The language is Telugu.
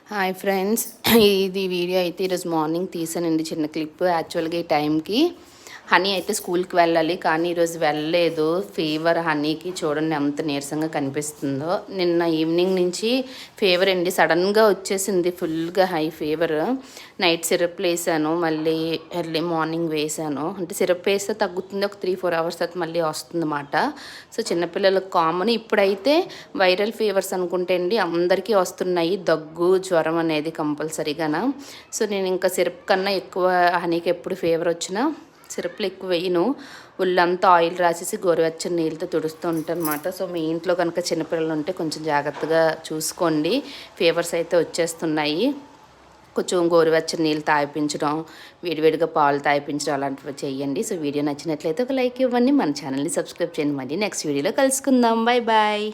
హాయ్ ఫ్రెండ్స్, ఇది వీడియో అయితే ఈరోజు మార్నింగ్ తీసానండి. చిన్న క్లిప్. యాక్చువల్గా ఈ టైంకి హనీ అయితే స్కూల్కి వెళ్ళాలి, కానీ ఈరోజు వెళ్ళలేదు. ఫీవర్ హనీకి చూడండి ఎంత నీరసంగా కనిపిస్తుందో. నిన్న ఈవినింగ్ నుంచి ఫీవర్ అండి, సడన్గా వచ్చేసింది. ఫుల్గా హై ఫీవర్. నైట్ సిరప్ వేసాను, మళ్ళీ ఎర్లీ మార్నింగ్ వేసాను. అంటే సిరప్ వేస్తే తగ్గుతుంది, ఒక 3-4 అవర్స్ తర్వాత మళ్ళీ వస్తుందన్నమాట. సో చిన్నపిల్లలకు కామన్. ఇప్పుడైతే వైరల్ ఫీవర్స్ అనుకుంటే అండి అందరికీ వస్తున్నాయి, దగ్గు జ్వరం అనేది కంపల్సరీగాన. సో నేను ఇంకా సిరప్ కన్నా ఎక్కువ హనీకి ఎప్పుడు ఫీవర్ వచ్చినా సిరప్లు ఎక్కువ వేయను. ఒళ్ళంతా ఆయిల్ రాసేసి గోరువెచ్చని నీళ్ళతో తుడుస్తూ ఉంటాను అనమాట. సో మీ ఇంట్లో కనుక చిన్నపిల్లలు ఉంటే కొంచెం జాగ్రత్తగా చూసుకోండి. ఫీవర్స్ అయితే వచ్చేస్తున్నాయి. కొంచెం గోరువెచ్చని నీళ్ళు తాగిపించడం, వేడివేడిగా పాలు తాగిపించడం అలాంటివి చేయండి. సో వీడియో నచ్చినట్లయితే ఒక లైక్ ఇవ్వండి, మన ఛానల్ని సబ్స్క్రైబ్ చేయండి. మళ్ళీ నెక్స్ట్ వీడియోలో కలుసుకుందాం. Bye bye.